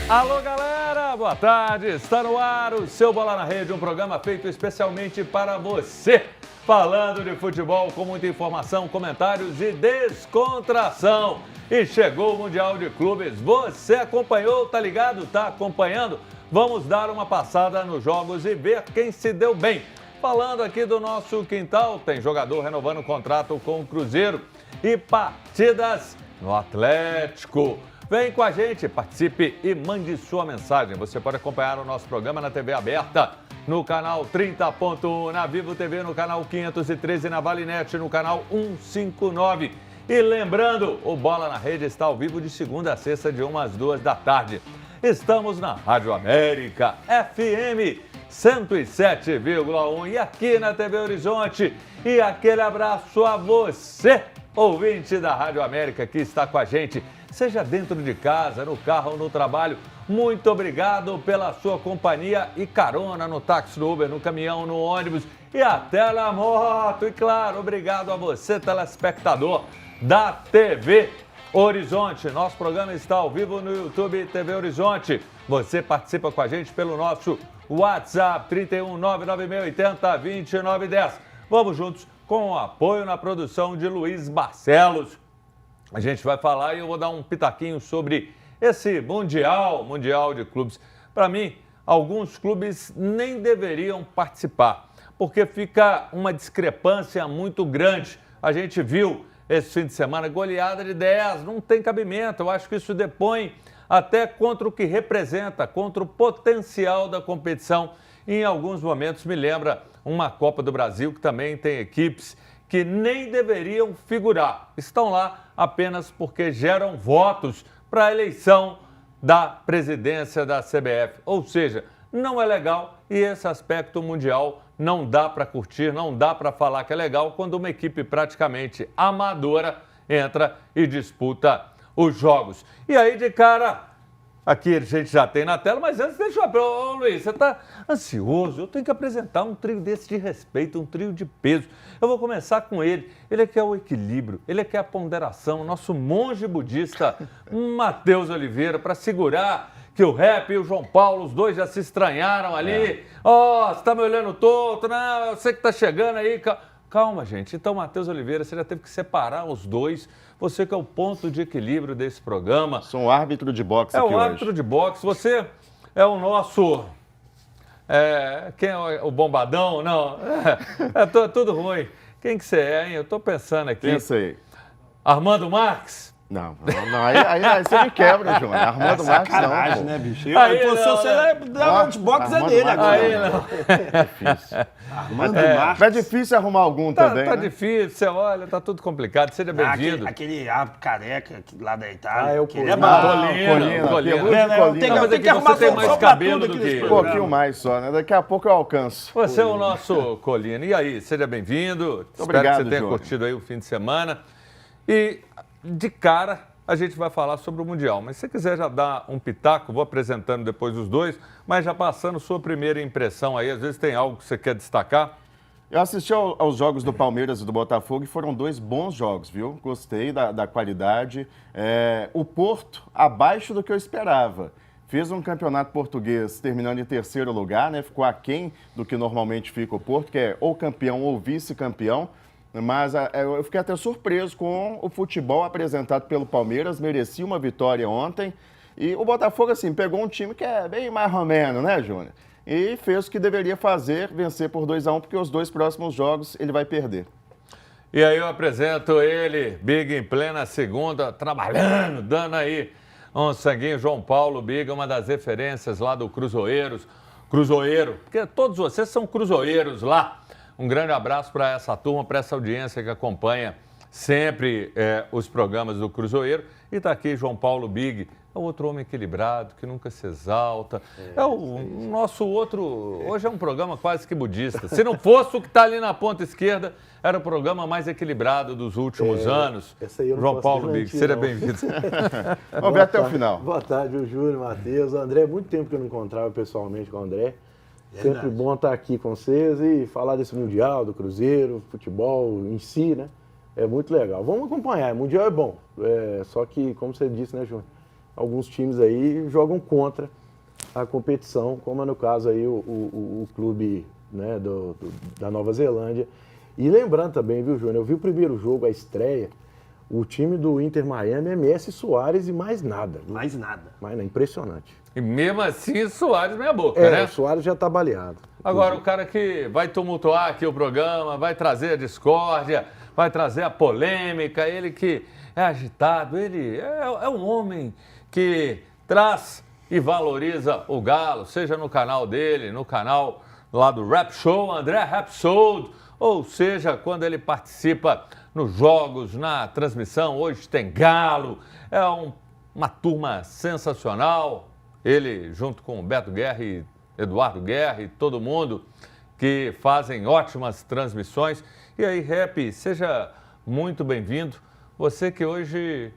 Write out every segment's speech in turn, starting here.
Alô, galera, boa tarde. Está no ar o seu Bola na Rede, um programa feito especialmente para você. Falando de futebol com muita informação, comentários e descontração. E chegou o Mundial de Clubes. Você acompanhou, tá ligado? Tá acompanhando? Vamos dar uma passada nos jogos e ver quem se deu bem. Falando aqui do nosso quintal, tem jogador renovando o contrato com o Cruzeiro e partidas no Atlético. Vem com a gente, participe e mande sua mensagem. Você pode acompanhar o nosso programa na TV aberta, no canal 30.1, na Vivo TV, no canal 513, na Valinet, no canal 159. E lembrando, o Bola na Rede está ao vivo de segunda a sexta, de 1 às 2 da tarde. Estamos na Rádio América, FM 107,1 e aqui na TV Horizonte. E aquele abraço a você, ouvinte da Rádio América, que está com a gente. Seja dentro de casa, no carro ou no trabalho, muito obrigado pela sua companhia e carona no táxi, no Uber, no caminhão, no ônibus e até na moto. E claro, obrigado a você, telespectador da TV Horizonte. Nosso programa está ao vivo no YouTube TV Horizonte. Você participa com a gente pelo nosso WhatsApp 31996802910. Vamos juntos com o apoio na produção de Luiz Barcelos. A gente vai falar e eu vou dar um pitaquinho sobre esse Mundial de Clubes. Para mim, alguns clubes nem deveriam participar, porque fica uma discrepância muito grande. A gente viu esse fim de semana goleada de 10, não tem cabimento. Eu acho que isso depõe até contra o que representa, contra o potencial da competição. E em alguns momentos me lembra uma Copa do Brasil que também tem equipes que nem deveriam figurar. Estão lá apenas porque geram votos para a eleição da presidência da CBF. Ou seja, não é legal e esse aspecto mundial não dá para curtir, não dá para falar que é legal quando uma equipe praticamente amadora entra e disputa os jogos. E aí, de cara, aqui a gente já tem na tela, mas antes deixa eu... Ô, Luiz, você está ansioso? Eu tenho que apresentar um trio desse de respeito, um trio de peso. Eu vou começar com ele. Ele é que é o equilíbrio, ele é que é a ponderação, nosso monge budista, Matheus Oliveira, para segurar que o Rap e o João Paulo, os dois já se estranharam ali. Ó, você está me olhando torto? Não, eu sei que está chegando aí. Calma, gente. Então, Matheus Oliveira, você já teve que separar os dois. Você que é o ponto de equilíbrio desse programa. Sou um árbitro de boxe aqui hoje. É um árbitro de boxe. Você é o nosso... quem é o bombadão? Não. Tudo ruim. Quem que você é, hein? Eu estou pensando aqui. Pensa aí. Armando Marques? Não, aí você me quebra, João. Armando Marques não. Sacanagem, né, bicho? Você da boxe é dele agora. Aí não. É difícil. Armando Marques. É difícil arrumar algum também, Tá né? difícil, você olha, tá tudo complicado. Seja bem-vindo. Aquele careca lá da Itália. é o que ele é Colina. bom. Colina. Colina. Não, mas aqui você tem mais cabelo do que Um eu. pouquinho mais só, né? Daqui a pouco eu alcanço. Você é o nosso Colina. E aí, seja bem-vindo. Espero obrigado, que você tenha Júnior. curtido aí o fim de semana. E, de cara, a gente vai falar sobre o Mundial. Mas se você quiser já dar um pitaco, vou apresentando depois os dois, mas já passando sua primeira impressão aí. Às vezes tem algo que você quer destacar. Eu assisti aos jogos do Palmeiras e do Botafogo e foram dois bons jogos, viu? Gostei da qualidade. O Porto, abaixo do que eu esperava. Fez um campeonato português terminando em terceiro lugar, né? Ficou aquém do que normalmente fica o Porto, que é ou campeão ou vice-campeão. Mas eu fiquei até surpreso com o futebol apresentado pelo Palmeiras. Merecia uma vitória ontem. E o Botafogo, assim, pegou um time que é bem mais ou menos, né, Júnior? E fez o que deveria fazer, vencer por 2-1, porque os dois próximos jogos ele vai perder. E aí eu apresento ele, Big em plena segunda, trabalhando, dando aí um sanguinho. João Paulo Big, uma das referências lá do Cruzoeiros. Cruzoeiro, porque todos vocês são cruzoeiros lá. Um grande abraço para essa turma, para essa audiência que acompanha sempre os programas do Cruzoeiro. E está aqui João Paulo Big, é outro homem equilibrado, que nunca se exalta. É o nosso outro... Hoje é um programa quase que budista. Se não fosse o que está ali na ponta esquerda, era o programa mais equilibrado dos últimos anos. Essa aí eu não João posso Paulo Big, desmentir, seja não. bem-vindo. Vamos ver até o final. Boa tarde, o Júnior, Matheus, o André. Muito tempo que eu não encontrava pessoalmente com o André. Sempre bom estar aqui com vocês e falar desse Mundial, do Cruzeiro, futebol em si, né? É muito legal. Vamos acompanhar. O Mundial é bom. Só que, como você disse, né, Júnior? alguns times aí jogam contra a competição, como é no caso aí o clube, né, da Nova Zelândia. E lembrando também, viu, Júnior, eu vi o primeiro jogo, a estreia, o time do Inter Miami é Messi, Soares e mais nada. Mais nada. Impressionante. E mesmo assim, Soares meia boca, né? O Soares já tá baleado. Agora, o cara que vai tumultuar aqui o programa, vai trazer a discórdia, vai trazer a polêmica, ele que é agitado, ele é um homem que traz e valoriza o Galo, seja no canal dele, no canal lá do Rap Show, André Rapsold, ou seja, quando ele participa nos jogos, na transmissão, hoje tem Galo, é uma turma sensacional, ele junto com o Beto Guerra e Eduardo Guerra e todo mundo que fazem ótimas transmissões. E aí, Rap, seja muito bem-vindo, você que hoje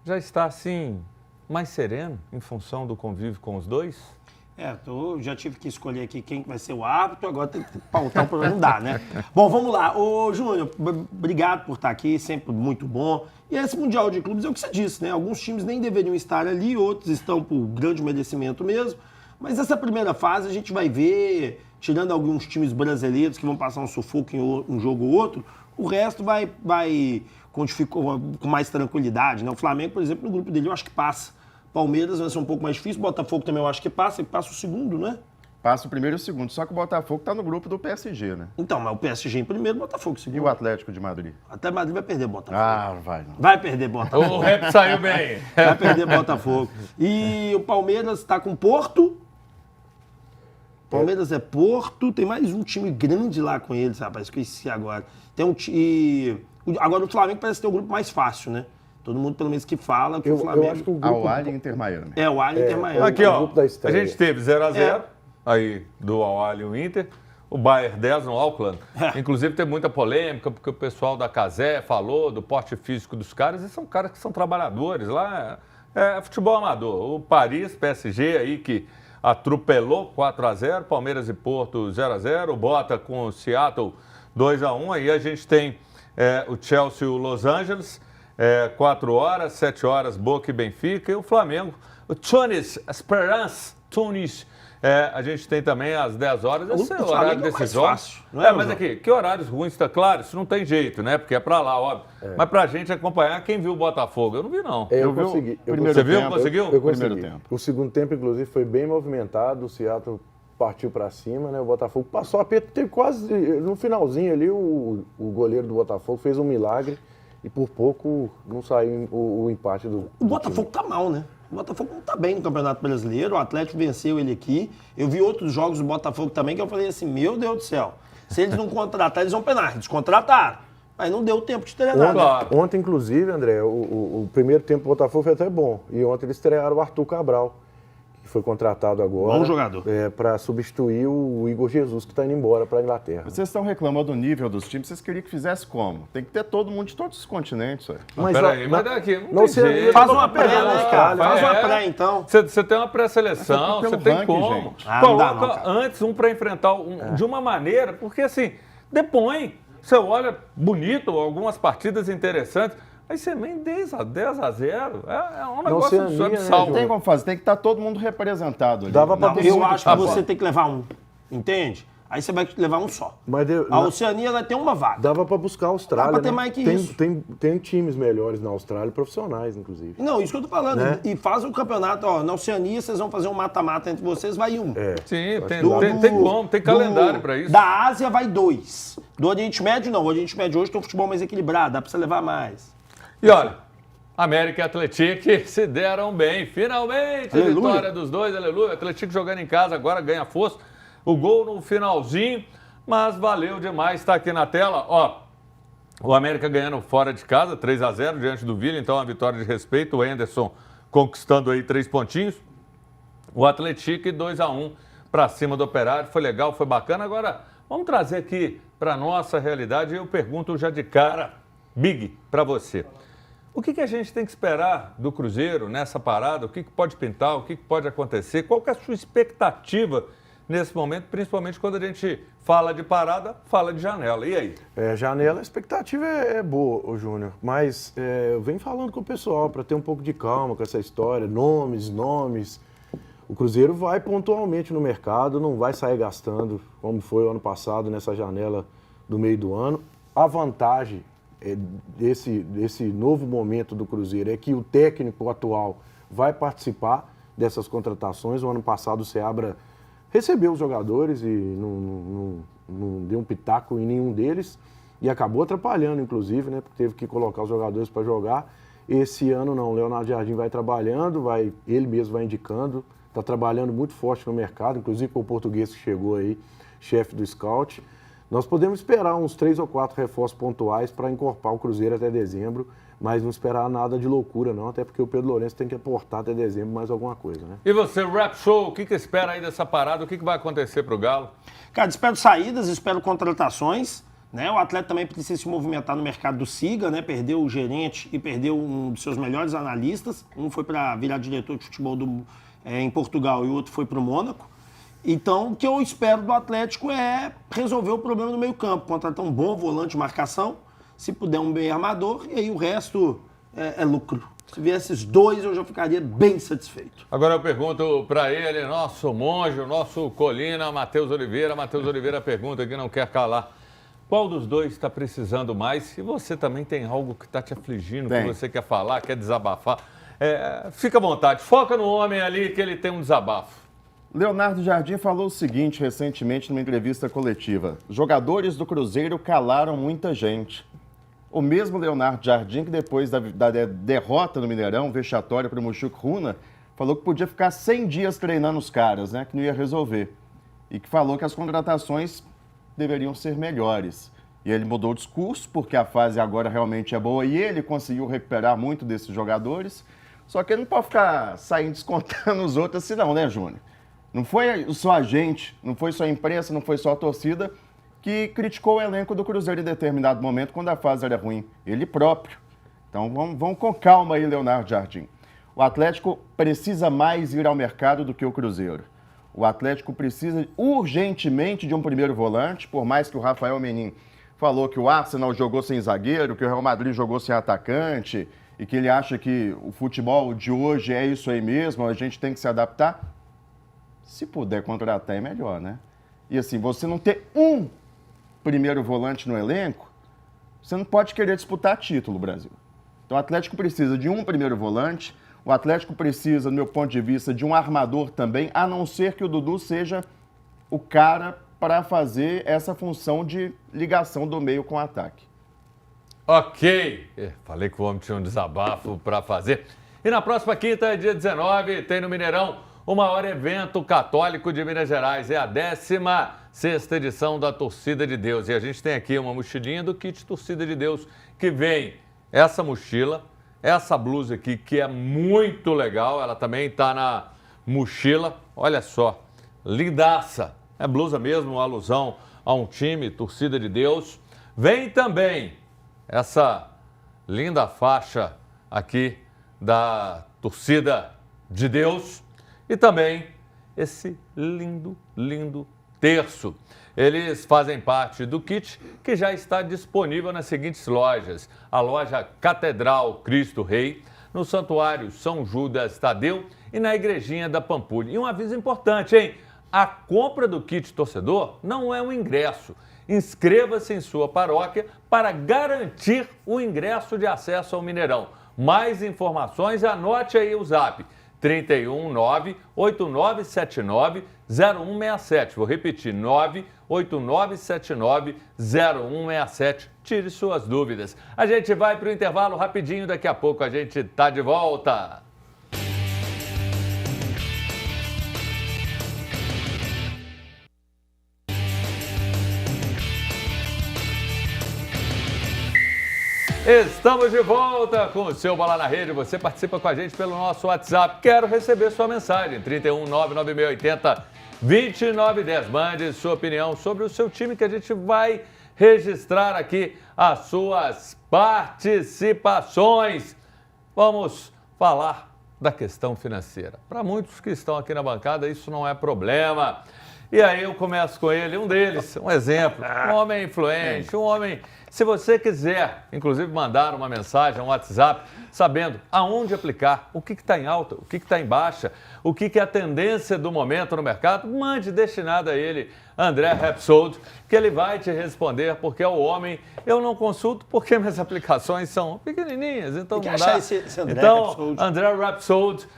já está assim mais sereno em função do convívio com os dois? Já tive que escolher aqui quem vai ser o árbitro, agora tem que pautar o programa, não dá, né? Bom, vamos lá. Ô, Júnior, obrigado por estar aqui, sempre muito bom. E esse Mundial de Clubes é o que você disse, né? Alguns times nem deveriam estar ali, outros estão por grande merecimento mesmo. Mas essa primeira fase a gente vai ver, tirando alguns times brasileiros que vão passar um sufoco em um jogo ou outro, o resto vai com mais tranquilidade, né? O Flamengo, por exemplo, no grupo dele eu acho que passa. Palmeiras vai ser um pouco mais difícil, Botafogo também eu acho que passa o segundo, né? Passa o primeiro e o segundo, só que o Botafogo está no grupo do PSG, né? Então, mas o PSG em primeiro, Botafogo em segundo. E o Atlético de Madrid? Até Madrid vai perder Botafogo. Ah, vai não. Vai perder Botafogo. O Rap saiu bem. Vai perder Botafogo. E o Palmeiras está com Porto. Palmeiras é Porto, tem mais um time grande lá com eles, rapaz, esqueci agora. Tem agora o Flamengo parece ter o grupo mais fácil, né? Todo mundo, pelo menos, que fala que o Flamengo... Eu acho que o grupo... Ao Al Inter Miami. O Al Inter Miami. Aqui, ó, grupo da a estreia. gente teve 0x0 aí do Al-Ahly e o Inter, o Bayern 10 no Auckland. Inclusive teve muita polêmica, porque o pessoal da Cazé falou do porte físico dos caras, e são caras que são trabalhadores lá, é futebol amador. O Paris, PSG aí que atropelou 4x0, Palmeiras e Porto 0x0, o Bota com o Seattle 2x1, aí a gente tem o Chelsea e o Los Angeles, 4 horas, 7 horas, Boca e Benfica, e o Flamengo, o Tunis, Esperance, Tunis, a gente tem também às 10 horas, esse é o horário desses jogos. Mas aqui, que horários ruins, está claro, isso não tem jeito, né? Porque é pra lá, óbvio. Mas pra gente acompanhar, quem viu o Botafogo? Eu não vi, não. Eu consegui. Você viu? Conseguiu? Eu consegui. Primeiro tempo. O segundo tempo, inclusive, foi bem movimentado, o Seattle partiu pra cima, né? O Botafogo passou a perto, teve quase, no finalzinho ali, o goleiro do Botafogo fez um milagre e por pouco não saiu o empate do O Botafogo tá mal, né? O Botafogo não tá bem no Campeonato Brasileiro, o Atlético venceu ele aqui. Eu vi outros jogos do Botafogo também que eu falei assim, meu Deus do céu, se eles não contratar, eles vão penar. Eles contrataram, mas não deu tempo de treinar. Ontem, inclusive, André, o primeiro tempo do Botafogo foi até bom. E ontem eles estrearam o Arthur Cabral, que foi contratado agora. Bom jogador. Para substituir o Igor Jesus, que está indo embora para a Inglaterra. Vocês estão reclamando do nível dos times, vocês queriam que fizesse como? Tem que ter todo mundo de todos os continentes, ué. Mas peraí, mas daqui não tem sei, jeito. Faz uma pré, né, cara? Faz uma pré, então. Você tem uma pré-seleção, Mas é você pelo tem ranking, como. gente. Não dá, não, Coloca cara. antes um para enfrentar de uma maneira, porque assim, depõe. Você olha bonito, algumas partidas interessantes, aí você vem 10x0. É um negócio Oceania, né, absurdo. Não tem como fazer, tem que estar todo mundo representado ali. Dava pra Não, ter Eu muito acho que você tem que levar um, entende? Aí você vai levar um só. Mas A Oceania vai ter uma vaga. dava para buscar a Austrália. Dá pra ter né? mais que tem, isso. Tem times melhores na Austrália, profissionais, inclusive. Não, isso que eu tô falando. Né? E faz o campeonato, ó, na Oceania vocês vão fazer um mata-mata entre vocês, vai um. Sim, que tem como, tem calendário para isso. Da Ásia vai 2. Do Oriente Médio não, o Oriente Médio hoje tem um futebol mais equilibrado, dá pra você levar mais. E olha, América e Atlético se deram bem. Finalmente, Aleluia. Vitória dos dois, aleluia. Atlético jogando em casa, agora ganha força. O gol no finalzinho, mas valeu demais estar aqui na tela. Ó, o América ganhando fora de casa, 3x0 diante do Vila, então uma vitória de respeito. O Anderson conquistando aí 3 pontinhos. O Atlético 2x1 para cima do Operário. Foi legal, foi bacana. Agora, vamos trazer aqui para nossa realidade. Eu pergunto já de cara, Big, para você. O que a gente tem que esperar do Cruzeiro nessa parada? O que pode pintar? O que pode acontecer? Qual que é a sua expectativa nesse momento, principalmente quando a gente fala de parada, fala de janela. E aí? Janela, a expectativa é boa, ô Júnior, mas eu venho falando com o pessoal para ter um pouco de calma com essa história, nomes. O Cruzeiro vai pontualmente no mercado, não vai sair gastando, como foi o ano passado nessa janela do meio do ano. A vantagem desse novo momento do Cruzeiro é que o técnico atual vai participar dessas contratações. O ano passado o Seabra recebeu os jogadores e não deu um pitaco em nenhum deles e acabou atrapalhando, inclusive, né? Porque teve que colocar os jogadores para jogar. Esse ano não, o Leonardo Jardim vai trabalhando, ele mesmo vai indicando, está trabalhando muito forte no mercado, inclusive com o português que chegou aí, chefe do scout. Nós podemos esperar uns 3 ou 4 reforços pontuais para incorporar o Cruzeiro até dezembro, mas não esperar nada de loucura não, até porque o Pedro Lourenço tem que aportar até dezembro mais alguma coisa, né? E você, Rap Show, o que espera aí dessa parada? O que vai acontecer para o Galo? Cara, espero saídas, espero contratações, né? O atleta também precisa se movimentar no mercado do SIGA, né? Perdeu o gerente e perdeu um dos seus melhores analistas. Um foi para virar diretor de futebol em Portugal e o outro foi para o Mônaco. Então, o que eu espero do Atlético é resolver o problema do meio-campo, contratar um bom volante de marcação, se puder um bem armador, e aí o resto é lucro. Se viesse esses dois, eu já ficaria bem satisfeito. Agora eu pergunto para ele, nosso monge, nosso Colina, Matheus Oliveira. Matheus Oliveira pergunta que não quer calar. Qual dos dois está precisando mais? Se você também tem algo que está te afligindo, que você quer falar, quer desabafar, fica à vontade. Foca no homem ali que ele tem um desabafo. Leonardo Jardim falou o seguinte recentemente numa entrevista coletiva: jogadores do Cruzeiro calaram muita gente. O mesmo Leonardo Jardim, que depois da derrota no Mineirão, vexatória para o Mushuc Runa, falou que podia ficar 100 dias treinando os caras, né, que não ia resolver. E que falou que as contratações deveriam ser melhores. E ele mudou o discurso, porque a fase agora realmente é boa e ele conseguiu recuperar muito desses jogadores. Só que ele não pode ficar saindo descontando os outros assim não, né, Júnior? Não foi só a gente, não foi só a imprensa, não foi só a torcida que criticou o elenco do Cruzeiro em determinado momento quando a fase era ruim. Ele próprio. Então vamos com calma aí, Leonardo Jardim. O Atlético precisa mais ir ao mercado do que o Cruzeiro. O Atlético precisa urgentemente de um primeiro volante, por mais que o Rafael Menin falou que o Arsenal jogou sem zagueiro, que o Real Madrid jogou sem atacante e que ele acha que o futebol de hoje é isso aí mesmo, a gente tem que se adaptar. Se puder contratar é melhor, né? E assim, você não ter um primeiro volante no elenco, você não pode querer disputar título, Brasil. Então o Atlético precisa de um primeiro volante, o Atlético precisa, do meu ponto de vista, de um armador também, a não ser que o Dudu seja o cara para fazer essa função de ligação do meio com o ataque. Ok, falei que o homem tinha um desabafo para fazer. E na próxima quinta, dia 19, tem no Mineirão o maior evento católico de Minas Gerais. É a 16ª edição da Torcida de Deus. E a gente tem aqui uma mochilinha do kit Torcida de Deus, que vem essa mochila, essa blusa aqui, que é muito legal. Ela também está na mochila. Olha só, lindaça. É blusa mesmo, uma alusão a um time, Torcida de Deus. Vem também essa linda faixa aqui da Torcida de Deus. E também esse lindo, lindo terço. Eles fazem parte do kit que já está disponível nas seguintes lojas: a loja Catedral Cristo Rei, no Santuário São Judas Tadeu e na Igrejinha da Pampulha. E um aviso importante, hein? A compra do kit torcedor não é um ingresso. Inscreva-se em sua paróquia para garantir o ingresso de acesso ao Mineirão. Mais informações, anote aí o zap: 319-8979-0167. Vou repetir, 98979-0167. Tire suas dúvidas. A gente vai para o intervalo rapidinho, daqui a pouco a gente está de volta. Estamos de volta com o seu Bola na Rede. Você participa com a gente pelo nosso WhatsApp. Quero receber sua mensagem. 3199680-2910. Mande sua opinião sobre o seu time, que a gente vai registrar aqui as suas participações. Vamos falar da questão financeira. Para muitos que estão aqui na bancada, isso não é problema. E aí eu começo com ele, um deles, um exemplo, um homem influente, um homem... Se você quiser, inclusive, mandar uma mensagem, um WhatsApp, sabendo aonde aplicar, o que está em alta, o que está em baixa, o que é a tendência do momento no mercado, mande destinado a ele, André Rapsold, que ele vai te responder, porque é o homem. Eu não consulto porque minhas aplicações são pequenininhas, então não dá. Esse André Então, Rapsold. André Rapsold,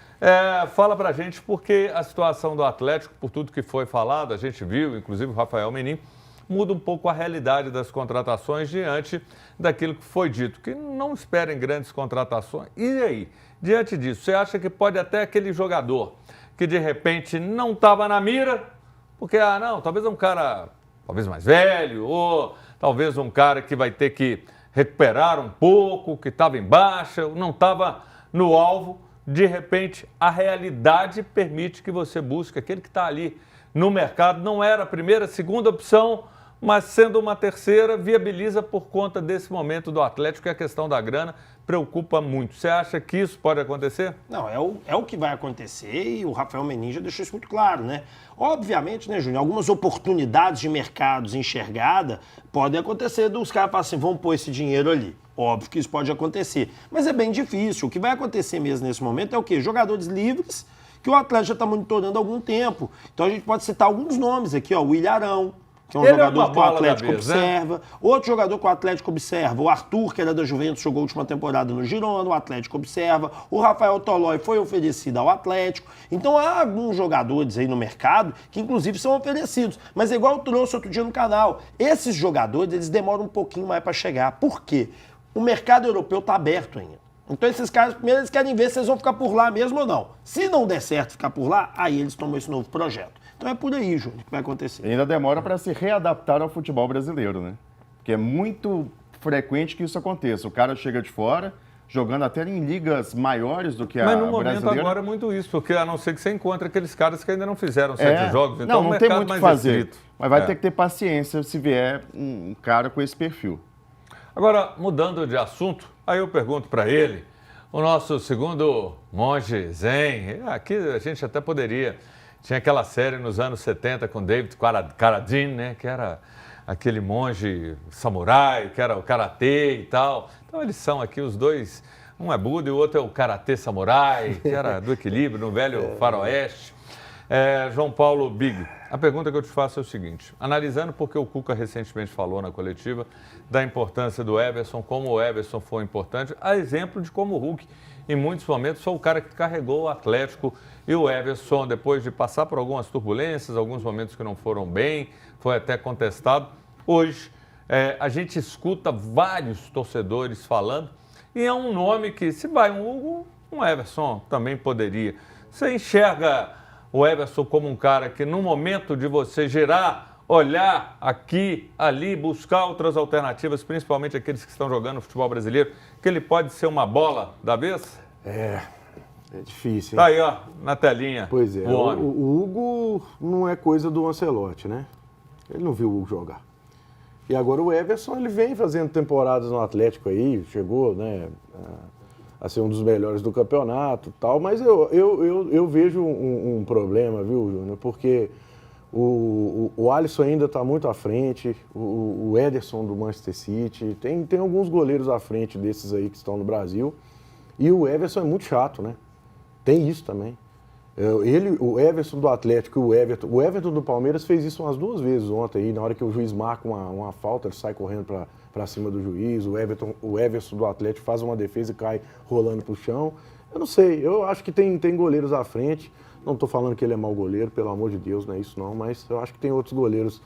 fala pra gente porque a situação do Atlético, por tudo que foi falado, a gente viu, inclusive o Rafael Menin, muda um pouco a realidade das contratações diante daquilo que foi dito, que não esperem grandes contratações. E aí, diante disso, você acha que pode até aquele jogador que de repente não estava na mira, porque, talvez um cara talvez mais velho, ou talvez um cara que vai ter que recuperar um pouco, que estava em baixa, não estava no alvo, de repente a realidade permite que você busque aquele que está ali no mercado, não era a primeira, segunda opção, mas sendo uma terceira, viabiliza por conta desse momento do Atlético, e a questão da grana preocupa muito. Você acha que isso pode acontecer? Não, é o que vai acontecer, e o Rafael Menin já deixou isso muito claro, né? Obviamente, né, Júnior, algumas oportunidades de mercados enxergadas podem acontecer dos caras falarem assim, vamos pôr esse dinheiro ali. Óbvio que isso pode acontecer, mas é bem difícil. O que vai acontecer mesmo nesse momento é o quê? Jogadores livres que o Atlético já está monitorando há algum tempo. Então a gente pode citar alguns nomes aqui, ó, o Ilharão, que é um jogador que o Atlético observa. Outro jogador que o Atlético observa, o Arthur, que era da Juventus, jogou a última temporada no Girona, o Atlético observa. O Rafael Tolói foi oferecido ao Atlético. Então há alguns jogadores aí no mercado que inclusive são oferecidos. Mas é igual eu trouxe outro dia no canal, esses jogadores eles demoram um pouquinho mais para chegar. Por quê? O mercado europeu está aberto ainda. Então esses caras, primeiro eles querem ver se eles vão ficar por lá mesmo ou não. Se não der certo ficar por lá, aí eles tomam esse novo projeto. Então é por aí, Júnior, que vai acontecer. E ainda demora para se readaptar ao futebol brasileiro, né? Porque é muito frequente que isso aconteça. O cara chega de fora, jogando até em ligas maiores do que a brasileira. Mas no momento agora é muito isso, porque a não ser que você encontre aqueles caras que ainda não fizeram 7 jogos. Então não tem muito o que fazer. Restrito. Mas vai ter que ter paciência se vier um cara com esse perfil. Agora, mudando de assunto, aí eu pergunto para ele, o nosso segundo monge zen, aqui a gente até poderia... Tinha aquela série nos anos 70 com David Carradine, né? Que era aquele monge samurai, que era o karatê e tal. Então eles são aqui os dois, um é Buda e o outro é o karatê samurai, que era do equilíbrio no velho faroeste. João Paulo Big, a pergunta que eu te faço é o seguinte, analisando porque o Cuca recentemente falou na coletiva da importância do Everson, como o Everson foi importante, a exemplo de como o Hulk, em muitos momentos, foi o cara que carregou o Atlético, e o Everson, depois de passar por algumas turbulências, alguns momentos que não foram bem, foi até contestado. Hoje, a gente escuta vários torcedores falando, e é um nome que, se vai um Hugo, um Everson também poderia. Você enxerga o Everson como um cara que, no momento de você girar, olhar aqui, ali, buscar outras alternativas, principalmente aqueles que estão jogando futebol brasileiro, que ele pode ser uma bola da vez? É difícil, hein? Tá aí, ó, na telinha. Pois é, o Hugo não é coisa do Ancelotti, né? Ele não viu o Hugo jogar. E agora o Everson, ele vem fazendo temporadas no Atlético aí, chegou, né, a ser um dos melhores do campeonato e tal, mas eu vejo um problema, viu, Júnior? Porque o Alisson ainda está muito à frente, o Ederson do Manchester City, tem alguns goleiros à frente desses aí que estão no Brasil, e o Everson é muito chato, né? Tem isso também. O Everson do Atlético e o Everton do Palmeiras fez isso umas 2 vezes ontem aí, na hora que o juiz marca uma falta, ele sai correndo para cima do juiz, o Everson do Atlético faz uma defesa e cai rolando pro chão. Eu não sei, eu acho que tem goleiros à frente, não estou falando que ele é mau goleiro, pelo amor de Deus, não é isso não, mas eu acho que tem outros goleiros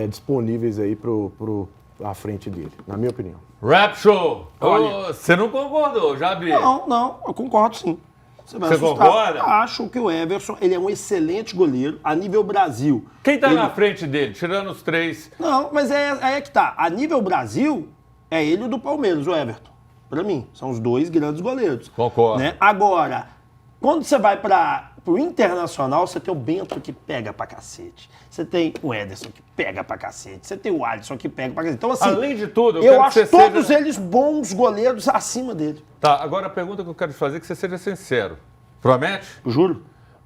disponíveis aí à frente dele, na minha opinião. Rap Show! Olha, você não concordou, já vi. Não, eu concordo sim. Você concorda? Acho que o Everson, ele é um excelente goleiro a nível Brasil. Quem tá na frente dele, tirando os 3? Não, mas aí é que tá. A nível Brasil, é ele e o do Palmeiras, o Everton. Pra mim, são os 2 grandes goleiros. Concordo. Né? Agora, quando você vai pro Internacional, você tem o Bento que pega pra cacete. Você tem o Ederson que pega pra cacete. Você tem o Alisson que pega pra cacete. Então, assim, além de tudo, eu acho todos eles bons goleiros acima dele. Tá, agora a pergunta que eu quero te fazer é que você seja sincero. Promete? Juro.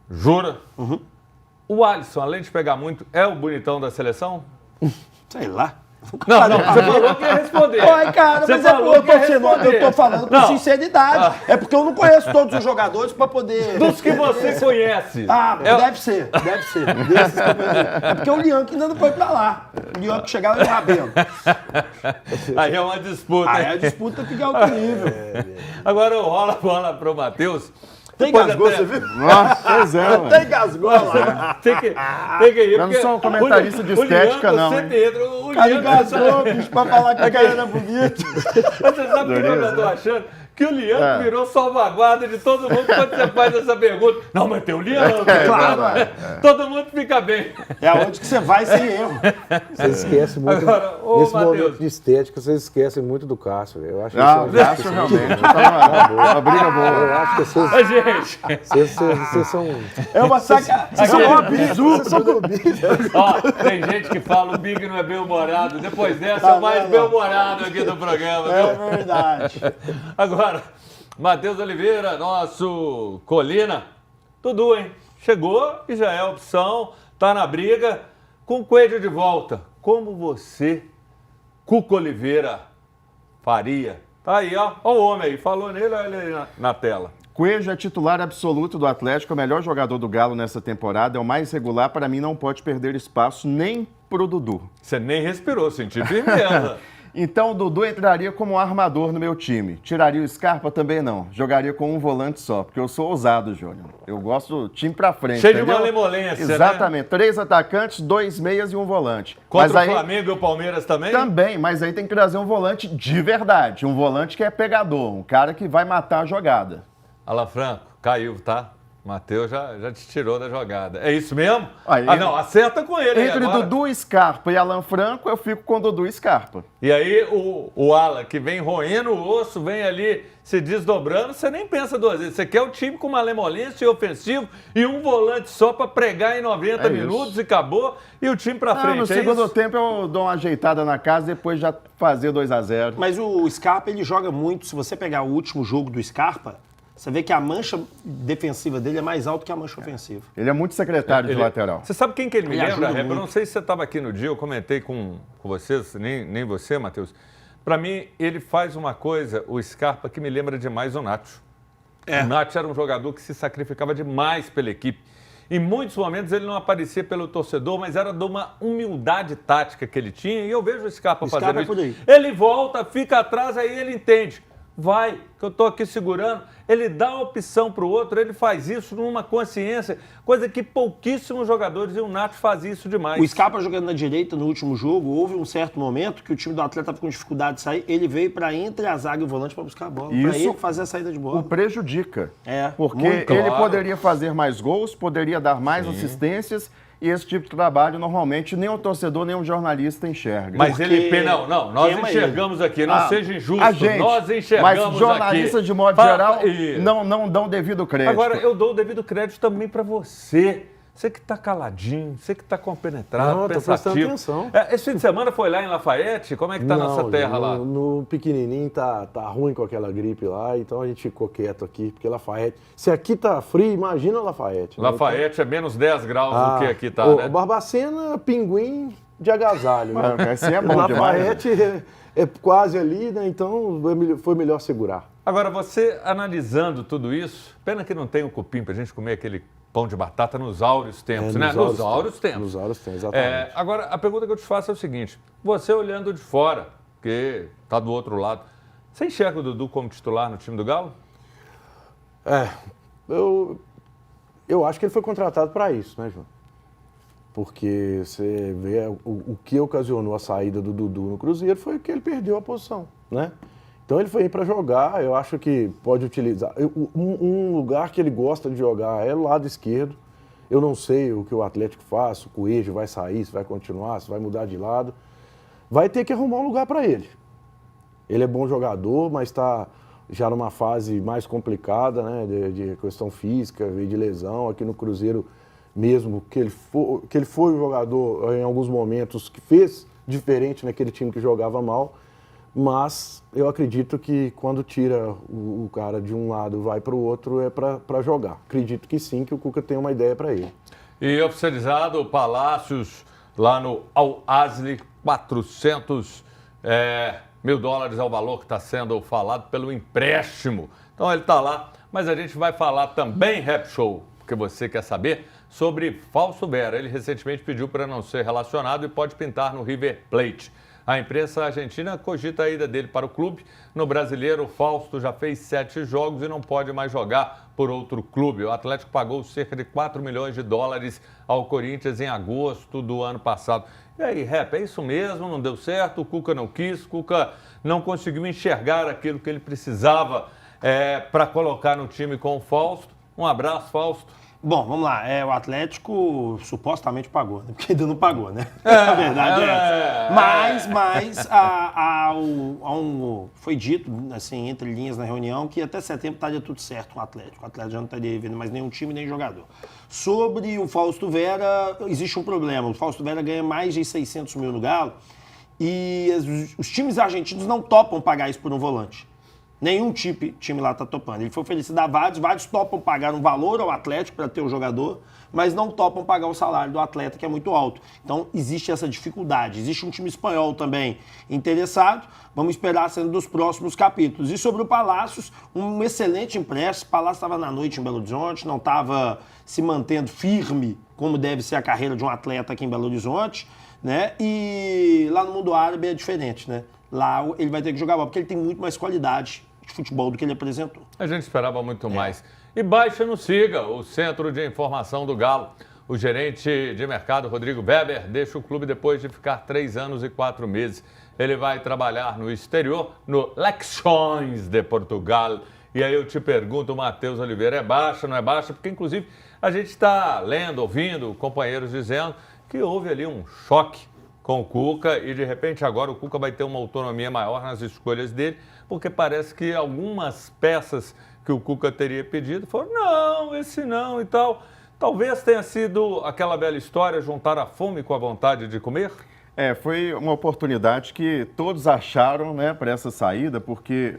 Jura? Uhum. O Alisson, além de pegar muito, é o bonitão da seleção? Sei lá. Não, você falou que ia responder. Ai, cara, Você mas falou eu que ia tô responder. falando com Não. sinceridade. É porque eu não conheço todos os jogadores pra poder... Dos que você conhece. Deve ser. Desses que eu conheço. É porque o Lian que ainda não foi pra lá. O Lian que chegava no Rabelo. Aí é uma disputa. Aí hein? a disputa fica alto nível. Agora rola a bola pro Matheus. Tem Depois gasgou, até- você viu? Nossa, pois é, mano. Tem gasgou lá. Tem que ir. Eu não porque sou um comentarista de o Lian, estética, não, Você, hein? Pedro, o Cara, Lian gasgou, bicho, pra falar que o cara era bonito. Mas você sabe o que eu tô achando? Que o Lian virou salvaguarda de todo mundo quando você faz essa pergunta. Não, mas tem o Lian. Claro, Todo mundo fica bem. É aonde que você vai sem erro. Você esquece muito. Agora, ô, nesse Matheus. momento de estética, vocês esquecem muito do Cássio. Eu acho Não, isso já acho realmente. Tá uma briga boa. Eu acho que vocês, Mas, gente, vocês são. É uma sacanagem. Vocês são um absurdo. Vocês são clubistas. ó, tem gente que fala o Big não é bem-humorado. Depois dessa, é o mais bem-humorado aqui do programa, É viu? verdade. Agora, Matheus Oliveira, nosso Colina. Dudu, hein? Chegou e já é opção, tá na briga. Com o Coelho de volta, como você, Cuca Oliveira, faria? Tá aí, ó. Ó o homem aí, falou nele, olha ele aí na tela. Coelho é titular absoluto do Atlético, é o melhor jogador do Galo nessa temporada, é o mais regular, para mim não pode perder espaço nem pro Dudu. Você nem respirou, senti firmeza. Então o Dudu entraria como armador no meu time. Tiraria o Scarpa também não. Jogaria com um volante só, porque eu sou ousado, Júnior. Eu gosto do time pra frente, Cheio de entendeu? malemolência, né? Exatamente. 3 atacantes, 2 meias e um volante. Contra Mas o aí, Flamengo e o Palmeiras também? também, mas aí tem que trazer um volante de verdade. Um volante que é pegador, um cara que vai matar a jogada. Alan Franco, caiu, tá? Matheus já te tirou da jogada. É isso mesmo? Aí, não, acerta com ele aí Entre agora. Dudu, Scarpa e Alan Franco, eu fico com Dudu e Scarpa. E aí o Alan, que vem roendo o osso, vem ali se desdobrando, você nem pensa duas vezes. Você quer o time com malemolência e ofensivo e um volante só para pregar em 90 É minutos isso. e acabou. E o time para frente, No é segundo isso? tempo eu dou uma ajeitada na casa, depois já fazer 2-0. Mas o Scarpa, ele joga muito. Se você pegar o último jogo do Scarpa, você vê que a mancha defensiva dele é mais alta que a mancha ofensiva. Ele é muito secretário de lateral. Você sabe quem que ele me Ele lembra, ajuda Reba? Eu muito. não sei se você estava aqui no dia, eu comentei com vocês, nem você, Matheus. Para mim, ele faz uma coisa, o Scarpa, que me lembra demais o Nacho. O Nacho era um jogador que se sacrificava demais pela equipe. Em muitos momentos ele não aparecia pelo torcedor, mas era de uma humildade tática que ele tinha. E eu vejo o Scarpa Scarpa fazendo é por aí. isso. Ele volta, fica atrás, aí ele entende. Vai, que eu estou aqui segurando. Ele dá a opção para o outro, ele faz isso numa consciência, coisa que pouquíssimos jogadores, e o Nacho faz isso demais. O Scarpa jogando na direita no último jogo, houve um certo momento que o time do Atlético estava com dificuldade de sair, ele veio para entre a zaga e o volante para buscar a bola, para Isso ele fazer a saída de bola. O prejudica. É, Porque muito, ele claro. poderia fazer mais gols, poderia dar mais assistências, e esse tipo de trabalho normalmente nem o torcedor, nem o jornalista enxerga. Mas Porque ele, não, nós queima enxergamos aqui, não Ah, seja injusto, a gente, nós enxergamos mas jornalistas, aqui. de modo Fala- geral, Isso. não dão devido crédito. Agora, eu dou o devido crédito também para você. Você que está caladinho, você que está compenetrado, Não, tô prestando pensativo. atenção. Esse fim de semana foi lá em Lafayette? Como é que tá a nossa terra lá? No pequenininho tá ruim com aquela gripe lá, então a gente ficou quieto aqui, porque Lafayette... Se aqui tá frio, imagina Lafayette. né? Lafayette é menos 10 graus Então, do que aqui tá, o né? Barbacena, pinguim de agasalho. Né? Mano, esse é bom demais. Lafayette é quase ali, né? Então foi melhor segurar. Agora, você analisando tudo isso, pena que não tem o cupim pra gente comer aquele pão de batata nos áureos tempos, né? Nos áureos tempos. Nos áureos tempos, exatamente. Agora, a pergunta que eu te faço é o seguinte, você olhando de fora, que tá do outro lado, você enxerga o Dudu como titular no time do Galo? Eu acho que ele foi contratado para isso, né, João? Porque você vê o que ocasionou a saída do Dudu no Cruzeiro foi que ele perdeu a posição, né? Então ele foi aí para jogar, eu acho que pode utilizar. Um lugar que ele gosta de jogar é o lado esquerdo. Eu não sei o que o Atlético faz, se o Coelho vai sair, se vai continuar, se vai mudar de lado. Vai ter que arrumar um lugar para ele. Ele é bom jogador, mas está já numa fase mais complicada, né, de questão física, veio de lesão. Aqui no Cruzeiro mesmo, que ele foi um jogador em alguns momentos que fez diferente naquele time que jogava mal, mas eu acredito que quando tira o cara de um lado e vai para o outro é para jogar. Acredito que sim, que o Cuca tem uma ideia para ele. E oficializado o Palácios lá no Al-Ahly, 400 mil dólares é o valor que está sendo falado pelo empréstimo. Então ele está lá, mas a gente vai falar também, Rap Show, porque você quer saber, sobre Fausto Vera. Ele recentemente pediu para não ser relacionado e pode pintar no River Plate. A imprensa argentina cogita a ida dele para o clube. No Brasileiro, o Fausto já fez 7 jogos e não pode mais jogar por outro clube. O Atlético pagou cerca de 4 milhões de dólares ao Corinthians em agosto do ano passado. E aí, Rap, é isso mesmo? Não deu certo? O Cuca não quis? O Cuca não conseguiu enxergar aquilo que ele precisava para colocar no time com o Fausto? Um abraço, Fausto. Bom, vamos lá. O Atlético supostamente pagou, né? Porque ainda não pagou, né? A verdade é essa. Mas foi dito, assim, entre linhas na reunião, que até setembro estaria tudo certo com o Atlético. O Atlético já não estaria vendo mais nenhum time, nem jogador. Sobre o Fausto Vera, existe um problema. O Fausto Vera ganha mais de 600 mil no Galo e os times argentinos não topam pagar isso por um volante. Nenhum time lá está topando. Ele foi oferecido a vários topam pagar um valor ao Atlético para ter o jogador, mas não topam pagar o salário do atleta, que é muito alto. Então, existe essa dificuldade. Existe um time espanhol também interessado. Vamos esperar a cena dos próximos capítulos. E sobre o Palácios, um excelente empréstimo. O Palácio estava na noite em Belo Horizonte, não estava se mantendo firme, como deve ser a carreira de um atleta aqui em Belo Horizonte, né? E lá no mundo árabe é diferente, né? Lá ele vai ter que jogar bola, porque ele tem muito mais qualidade de futebol do que ele apresentou. A gente esperava muito mais. E baixa no SIGA, o Centro de Informação do Galo. O gerente de mercado, Rodrigo Weber, deixa o clube depois de ficar 3 anos e 4 meses. Ele vai trabalhar no exterior, no Leixões de Portugal. E aí eu te pergunto, Matheus Oliveira, é baixa, não é baixa? Porque, inclusive, a gente está lendo, ouvindo companheiros dizendo que houve ali um choque com o Cuca e, de repente, agora o Cuca vai ter uma autonomia maior nas escolhas dele, porque parece que algumas peças que o Cuca teria pedido foram, não, esse não e tal. Talvez tenha sido aquela velha história, juntar a fome com a vontade de comer? Foi uma oportunidade que todos acharam, né, para essa saída, porque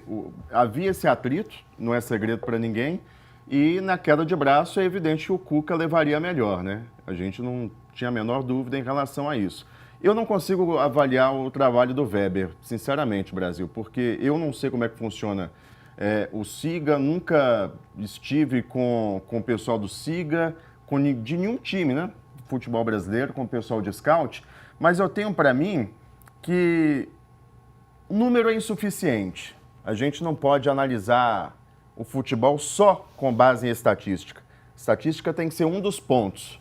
havia esse atrito, não é segredo para ninguém, e na queda de braço é evidente que o Cuca levaria melhor, né? A gente não tinha a menor dúvida em relação a isso. Eu não consigo avaliar o trabalho do Weber, sinceramente, Brasil, porque eu não sei como é que funciona o SIGA, nunca estive com o pessoal do SIGA, de nenhum time, né? Futebol brasileiro, com o pessoal de scout, mas eu tenho para mim que o número é insuficiente. A gente não pode analisar o futebol só com base em estatística. Estatística tem que ser um dos pontos.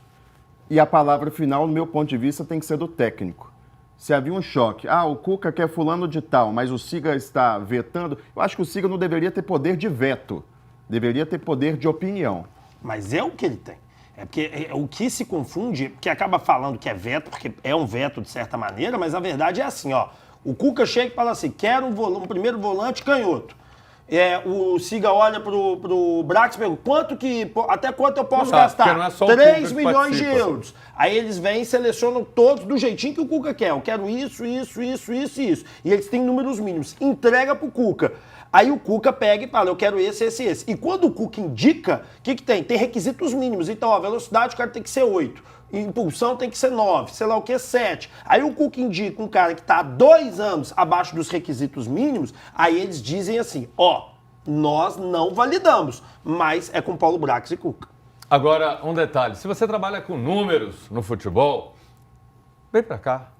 E a palavra final, no meu ponto de vista, tem que ser do técnico. Se havia um choque, o Cuca quer fulano de tal, mas o SIGA está vetando, eu acho que o SIGA não deveria ter poder de veto, deveria ter poder de opinião. Mas é o que ele tem. É porque o que se confunde, que acaba falando que é veto, porque é um veto de certa maneira, mas a verdade é assim, ó. O Cuca chega e fala assim, quero um primeiro volante canhoto. O SIGA olha pro Brax e pergunta, até quanto eu posso gastar? Não é só 3 milhões de euros. Aí eles vêm e selecionam todos do jeitinho que o Cuca quer. Eu quero isso. E eles têm números mínimos. Entrega pro Cuca. Aí o Cuca pega e fala, eu quero esse. E quando o Cuca indica, o que tem? Tem requisitos mínimos. Então, a velocidade o cara tem que ser 8. Impulsão tem que ser 9, sei lá o que, 7. Aí o Cuca indica um cara que está há 2 anos abaixo dos requisitos mínimos, aí eles dizem assim, nós não validamos, mas é com Paulo Brax e Cuca. Agora, um detalhe, se você trabalha com números no futebol, vem pra cá,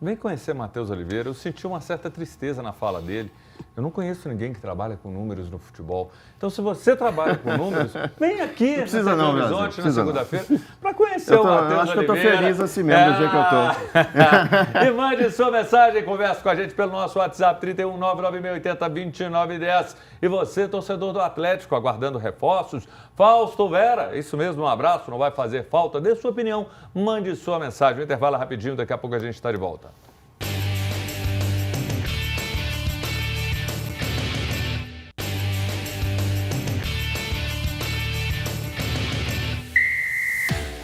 vem conhecer Matheus Oliveira. Eu senti uma certa tristeza na fala dele. Eu não conheço ninguém que trabalha com números no futebol. Então, se você trabalha com números, vem aqui na Belo Horizonte na segunda-feira para conhecer o Matheus Oliveira. Acho que eu estou feliz assim mesmo, do jeito que eu estou. E mande sua mensagem, converse com a gente pelo nosso WhatsApp 31996802910. E você, torcedor do Atlético, aguardando reforços, Fausto Vera, isso mesmo, um abraço, não vai fazer falta. Dê sua opinião, mande sua mensagem. Um intervalo rapidinho, daqui a pouco a gente está de volta.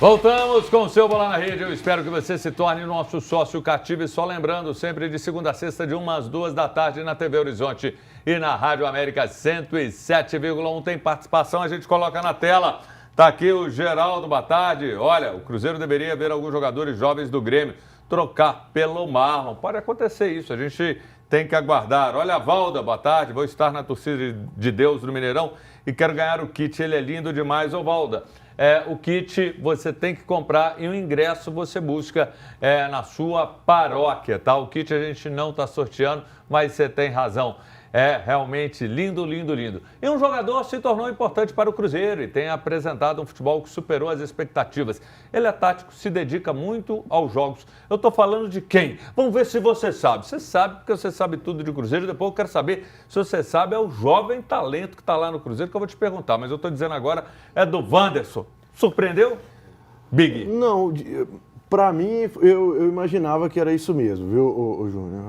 Voltamos com o seu Bola na Rede. Eu espero que você se torne nosso sócio cativo. E só lembrando, sempre de segunda a sexta, de 1 às 2 da tarde, na TV Horizonte e na Rádio América 107,1. Tem participação, a gente coloca na tela. Tá aqui o Geraldo, boa tarde. Olha, o Cruzeiro deveria ver alguns jogadores jovens do Grêmio trocar pelo Marlon. Pode acontecer isso, a gente tem que aguardar. Olha a Valda, boa tarde. Vou estar na torcida de Deus no Mineirão e quero ganhar o kit. Ele é lindo demais, ô Valda. O kit você tem que comprar e o ingresso você busca na sua paróquia, tá? O kit a gente não está sorteando, mas você tem razão. É realmente lindo, lindo, lindo. E um jogador se tornou importante para o Cruzeiro e tem apresentado um futebol que superou as expectativas. Ele é tático, se dedica muito aos jogos. Eu estou falando de quem? Vamos ver se você sabe. Você sabe porque você sabe tudo de Cruzeiro. Depois eu quero saber se você sabe. É o jovem talento que está lá no Cruzeiro que eu vou te perguntar. Mas eu estou dizendo agora é do Wanderson. Surpreendeu? Big. Não, para mim eu imaginava que era isso mesmo, viu, o Júnior?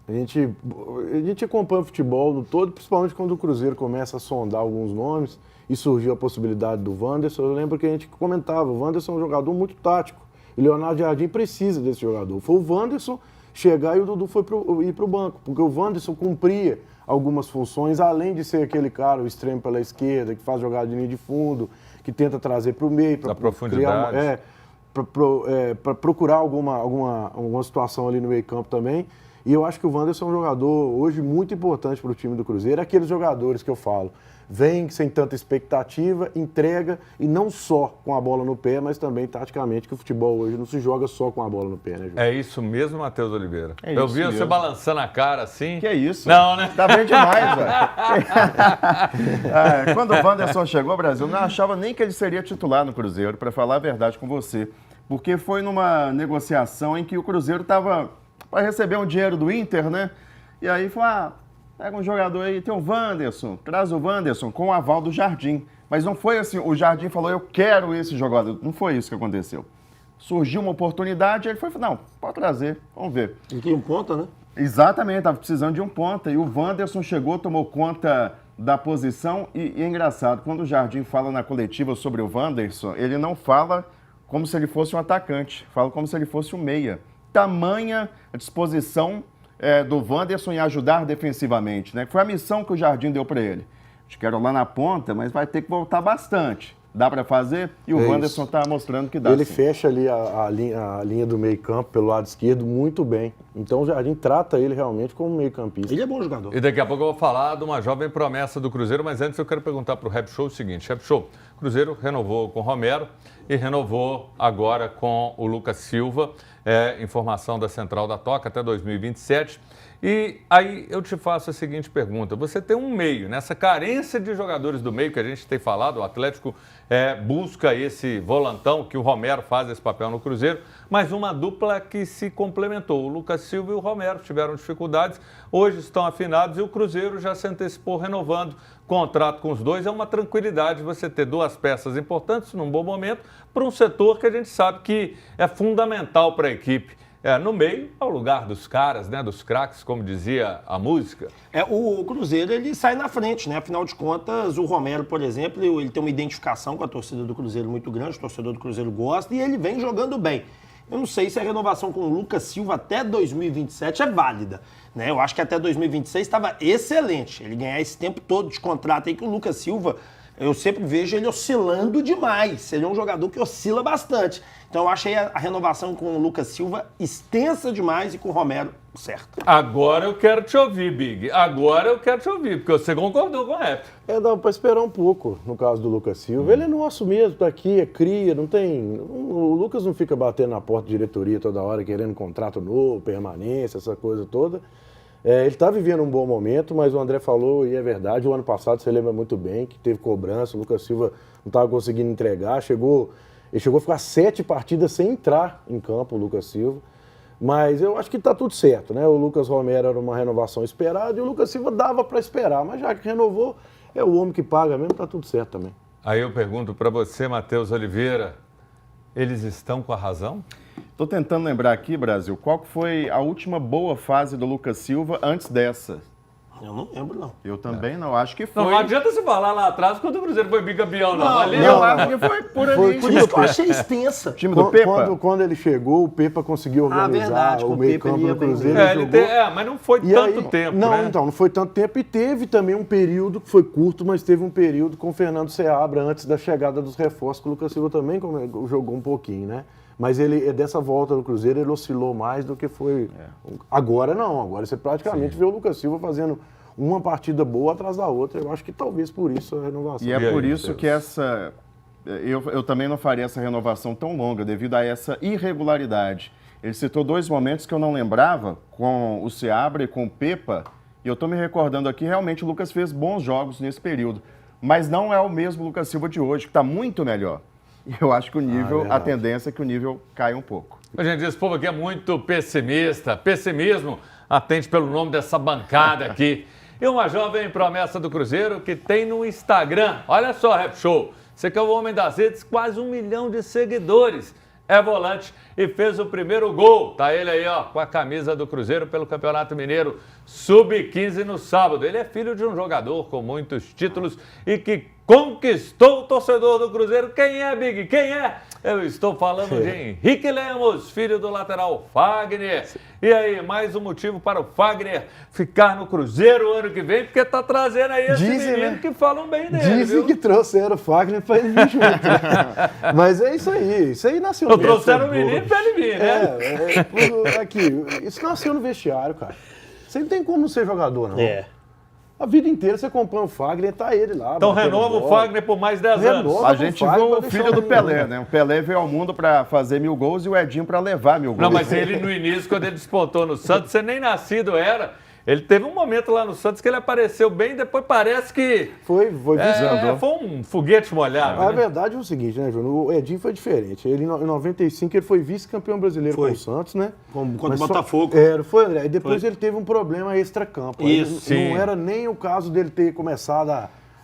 A gente acompanha o futebol no todo, principalmente quando o Cruzeiro começa a sondar alguns nomes e surgiu a possibilidade do Wanderson. Eu lembro que a gente comentava, o Wanderson é um jogador muito tático. E Leonardo Jardim precisa desse jogador. Foi o Wanderson chegar e o Dudu ir para o banco, porque o Wanderson cumpria algumas funções, além de ser aquele cara, o extremo pela esquerda, que faz jogada de linha de fundo, que tenta trazer para o meio, para profundidade. Para procurar alguma situação ali no meio campo também. E eu acho que o Wanderson é um jogador hoje muito importante para o time do Cruzeiro. É aqueles jogadores que eu falo, vem sem tanta expectativa, entrega, e não só com a bola no pé, mas também taticamente, que o futebol hoje não se joga só com a bola no pé, né, Júlio? É isso mesmo, Matheus Oliveira? É eu isso vi você mesmo. balançando a cara assim. Que é isso? Não, né? Tá bem demais, velho. Quando o Wanderson chegou ao Brasil, eu não achava nem que ele seria titular no Cruzeiro, para falar a verdade com você. Porque foi numa negociação em que o Cruzeiro estava para receber um dinheiro do Inter, né? E aí falou, pega um jogador aí, tem o Wanderson, traz o Wanderson com o aval do Jardim. Mas não foi assim, o Jardim falou, eu quero esse jogador. Não foi isso que aconteceu. Surgiu uma oportunidade, ele foi, não, pode trazer, vamos ver. E que um ponta, né? Exatamente, estava precisando de um ponta. E o Wanderson chegou, tomou conta da posição. E é engraçado, quando o Jardim fala na coletiva sobre o Wanderson, ele não fala como se ele fosse um atacante, fala como se ele fosse um meia. Tamanha a disposição do Wanderson em ajudar defensivamente, né? Foi a missão que o Jardim deu para ele. Quero lá na ponta, mas vai ter que voltar bastante. Dá para fazer? E o Wanderson está mostrando que dá. Ele sim. fecha ali a linha do meio campo pelo lado esquerdo muito bem. Então o Jardim trata ele realmente como meio campista. Ele é bom jogador. E daqui a pouco eu vou falar de uma jovem promessa do Cruzeiro, mas antes eu quero perguntar para o Rap Show o seguinte. Rap Show, o Cruzeiro renovou com o Romero e renovou agora com o Lucas Silva, informação da Central da Toca até 2027. E aí eu te faço a seguinte pergunta, você tem um meio, nessa carência de jogadores do meio que a gente tem falado, o Atlético busca esse volantão, que o Romero faz esse papel no Cruzeiro, mas uma dupla que se complementou, o Lucas Silva e o Romero tiveram dificuldades, hoje estão afinados e o Cruzeiro já se antecipou renovando contrato com os dois. É uma tranquilidade você ter duas peças importantes num bom momento para um setor que a gente sabe que é fundamental para a equipe. No meio, é o lugar dos caras, né, dos craques, como dizia a música. O Cruzeiro, ele sai na frente, né? Afinal de contas, o Romero, por exemplo, ele tem uma identificação com a torcida do Cruzeiro muito grande, o torcedor do Cruzeiro gosta, e ele vem jogando bem. Eu não sei se a renovação com o Lucas Silva até 2027 é válida, né? Eu acho que até 2026 estava excelente. Ele ganhar esse tempo todo de contrato aí que o Lucas Silva, eu sempre vejo ele oscilando demais. Ele é um jogador que oscila bastante. Então eu achei a renovação com o Lucas Silva extensa demais e com o Romero certo. Agora eu quero te ouvir, Big. Agora eu quero te ouvir, porque você concordou com o Rap. Dá para esperar um pouco, no caso do Lucas Silva. Ele é nosso mesmo, tá aqui, é cria, não tem... O Lucas não fica batendo na porta de diretoria toda hora, querendo contrato novo, permanência, essa coisa toda. Ele está vivendo um bom momento, mas o André falou, e é verdade, o ano passado, você lembra muito bem, que teve cobrança, o Lucas Silva não estava conseguindo entregar, ele chegou a ficar 7 partidas sem entrar em campo, o Lucas Silva. Mas eu acho que está tudo certo, né? O Lucas Romero era uma renovação esperada e o Lucas Silva dava para esperar, mas já que renovou, é o homem que paga mesmo, está tudo certo também. Aí eu pergunto para você, Matheus Oliveira, eles estão com a razão? Estou tentando lembrar aqui, Brasil, qual que foi a última boa fase do Lucas Silva antes dessa? Eu não lembro, não. Eu também não, acho que foi. Não adianta você falar lá atrás quando o Cruzeiro foi bicampeão, não. Ali Eu acho que foi por ali. Por isso que eu achei extensa. Time do Pepa? Quando ele chegou, o Pepa conseguiu organizar verdade, com o o meio Pepa campo ele ia do bem. Cruzeiro. É, ele jogou. mas não foi E tanto aí, tempo, não, né? então, não foi tanto tempo. E teve também um período que foi curto, mas teve um período com o Fernando Seabra, antes da chegada dos reforços, que o Lucas Silva também jogou um pouquinho, né? Mas ele, dessa volta do Cruzeiro, ele oscilou mais do que foi. Agora não, agora você praticamente vê o Lucas Silva fazendo uma partida boa atrás da outra. Eu acho que talvez por isso a renovação. E é por isso que essa... Eu também não faria essa renovação tão longa, devido a essa irregularidade. Ele citou 2 momentos que eu não lembrava, com o Seabra e com o Pepa, e eu estou me recordando aqui, realmente o Lucas fez bons jogos nesse período. Mas não é o mesmo Lucas Silva de hoje, que está muito melhor. E eu acho que o nível, a tendência é que o nível caia um pouco. A gente diz, esse povo aqui é muito pessimista. Pessimismo atende pelo nome dessa bancada aqui. E uma jovem promessa do Cruzeiro que tem no Instagram. Olha só, Rap Show. Você que é o homem das redes, quase 1 milhão de seguidores. É volante e fez o primeiro gol. Tá ele aí, ó, com a camisa do Cruzeiro pelo Campeonato Mineiro Sub-15 no sábado. Ele é filho de um jogador com muitos títulos e que conquistou o torcedor do Cruzeiro. Quem é, Big? Quem é? Eu estou falando de Henrique Lemos, filho do lateral Fagner. E aí, mais um motivo para o Fagner ficar no Cruzeiro ano que vem, porque tá trazendo aí esse menino que falam bem dele, Dizem viu? que trouxeram o Fagner para ele vir junto. Né? Mas é isso aí. Isso aí nasceu no vestiário. Trouxeram o menino para ele vir, né? Aqui, isso nasceu no vestiário, cara. Você não tem como não ser jogador, não. É. A vida inteira você acompanha o Fagner, tá ele lá. Então batendo renova o bola. Fagner por mais 10 anos. Renova. A gente Fagner viu pra o deixar filho do o Pelé, menino. né? O Pelé veio ao mundo para fazer 1000 gols e o Edinho para levar 1000 gols. Não, mas ele no início, quando ele despontou no Santos, você nem nascido era. Ele teve um momento lá no Santos que ele apareceu bem, depois parece que Foi visando. foi um foguete molhado. A né? verdade é o seguinte, né, Júnior? O Edinho foi diferente. Ele, em 95, ele foi vice-campeão brasileiro Foi. com o Santos, né? Contra o Mas Botafogo. Foi, André. E depois ele teve um problema extra-campo. Aí Isso, sim. Não era nem o caso dele ter começado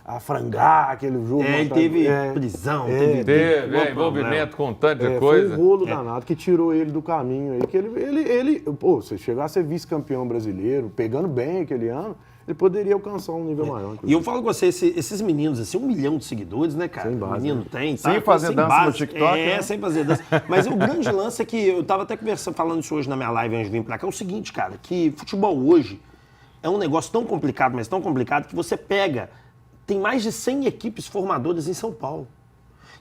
a frangar aquele jogo. Ele teve prisão, Teve envolvimento com um tanto de Foi coisa. um rolo danado que tirou ele do caminho aí. Que pô, se chegar a ser vice-campeão brasileiro, pegando bem aquele ano, ele poderia alcançar um nível maior. E eu falo com você, esses meninos, assim, 1 milhão de seguidores, né, cara? Sem base, Menino né? tem, Sem fazer dança no TikTok, É, né? sem fazer dança. Mas o grande lance é que eu tava até falando isso hoje na minha live antes de vir pra cá, é o seguinte, cara, que futebol hoje é um negócio tão complicado, mas tão complicado, que você pega, tem mais de 100 equipes formadoras em São Paulo.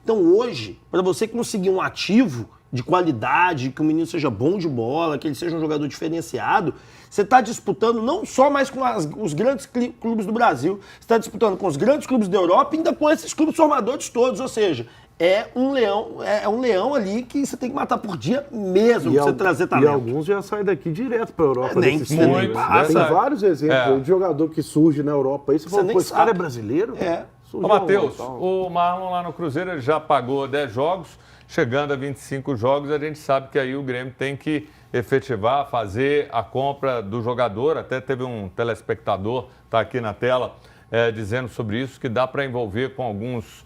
Então hoje, para você conseguir um ativo de qualidade, que o menino seja bom de bola, que ele seja um jogador diferenciado, você está disputando não só mais com os grandes clubes do Brasil, você está disputando com os grandes clubes da Europa e ainda com esses clubes formadores todos, ou seja, é um leão ali que você tem que matar por dia mesmo para você trazer talento. E alguns já saem daqui direto para a Europa. Nem desses muito, times, passa. né? Tem vários exemplos de jogador que surge na Europa. Aí você fala, nem pô, esse cara é sabe. brasileiro? É. Surgiu Ô, Matheus, e tal. o Marlon lá no Cruzeiro ele já pagou 10 jogos, chegando a 25 jogos, a gente sabe que aí o Grêmio tem que efetivar, fazer a compra do jogador. Até teve um telespectador, está aqui na tela, dizendo sobre isso, que dá para envolver com alguns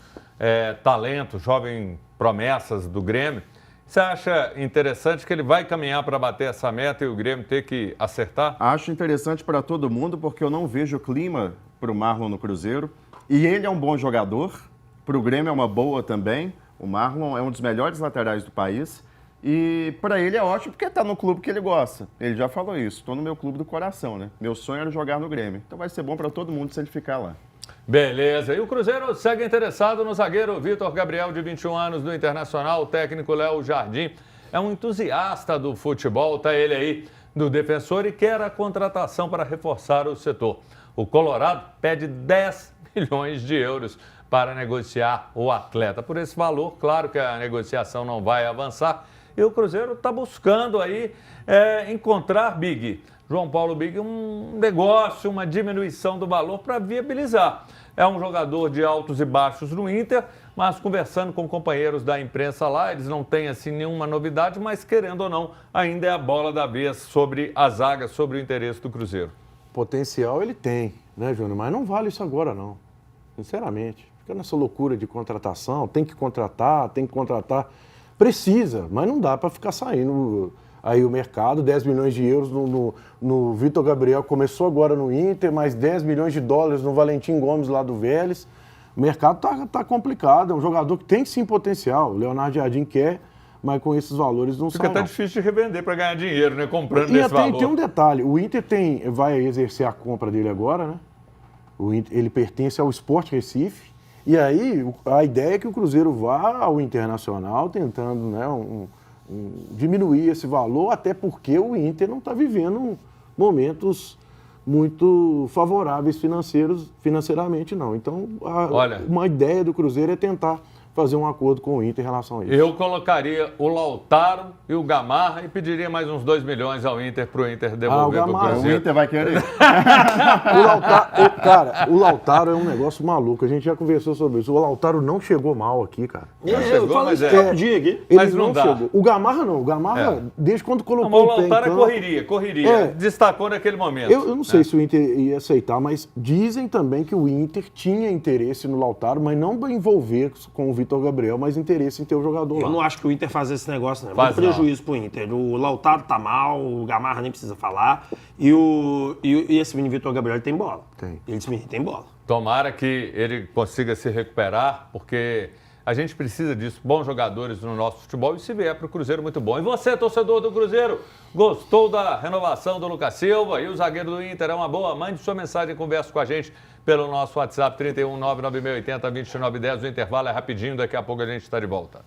talentos, jovens promessas do Grêmio. Você acha interessante que ele vai caminhar para bater essa meta e o Grêmio ter que acertar? Acho interessante para todo mundo, porque eu não vejo clima para o Marlon no Cruzeiro. E ele é um bom jogador, para o Grêmio é uma boa também. O Marlon é um dos melhores laterais do país. E para ele é ótimo, porque está no clube que ele gosta. Ele já falou isso, estou no meu clube do coração, né? Meu sonho era jogar no Grêmio. Então vai ser bom para todo mundo se ele ficar lá. Beleza. E o Cruzeiro segue interessado no zagueiro Vitor Gabriel, de 21 anos, do Internacional. O técnico Léo Jardim é um entusiasta do futebol, tá ele aí do Defensor e quer a contratação para reforçar o setor. O Colorado pede 10 milhões de euros para negociar o atleta. Por esse valor, claro que a negociação não vai avançar e o Cruzeiro está buscando aí encontrar, Big, João Paulo Big, um negócio, uma diminuição do valor para viabilizar. É um jogador de altos e baixos no Inter, mas conversando com companheiros da imprensa lá, eles não têm assim nenhuma novidade, mas querendo ou não, ainda é a bola da vez sobre a zaga, sobre o interesse do Cruzeiro. Potencial ele tem, né, Júnior? Mas não vale isso agora, não. Sinceramente. Fica nessa loucura de contratação, tem que contratar. Precisa, mas não dá para ficar saindo aí o mercado, 10 milhões de euros no Vitor Gabriel, começou agora no Inter, mais 10 milhões de dólares no Valentim Gomes lá do Vélez. O mercado tá complicado, é um jogador que tem sim potencial, o Leonardo Jardim quer, mas com esses valores não sai. Fica até difícil de revender para ganhar dinheiro, né? Comprando E nesse até valor. tem um detalhe, o Inter vai exercer a compra dele agora, né? Ele pertence ao Sport Recife, e aí a ideia é que o Cruzeiro vá ao Internacional tentando, né, diminuir esse valor, até porque o Inter não está vivendo momentos muito favoráveis financeiramente, não. Então, uma ideia do Cruzeiro é tentar fazer um acordo com o Inter em relação a isso. Eu colocaria o Lautaro e o Gamarra e pediria mais uns 2 milhões ao Inter para o Inter devolver para o O Cruzeiro. Inter vai querer. O Lautaro é um negócio maluco. A gente já conversou sobre isso. O Lautaro não chegou mal aqui, cara. chegou, eu falei mas isso todo dia aqui. Ele Mas não dá. chegou. O Gamarra não. O Gamarra, desde quando Não, colocou mas o o pé em Lautaro campo... correria. Destacou naquele momento. Eu não sei se o Inter ia aceitar, mas dizem também que o Inter tinha interesse no Lautaro, mas não para envolver com o Vitor Gabriel, mas interesse em ter o jogador lá. Eu não acho que o Inter faz esse negócio, não. É Faz muito prejuízo pro Inter. O Lautaro tá mal, o Gamarra nem precisa falar. E esse menino Vitor Gabriel tem bola. Tem. Esse menino tem bola. Tomara que ele consiga se recuperar, porque a gente precisa disso, bons jogadores no nosso futebol, e se vier para o Cruzeiro, muito bom. E você, torcedor do Cruzeiro, gostou da renovação do Lucas Silva e o zagueiro do Inter é uma boa? Mande sua mensagem e converse com a gente pelo nosso WhatsApp 31 99680 2910. O intervalo é rapidinho, daqui a pouco a gente está de volta.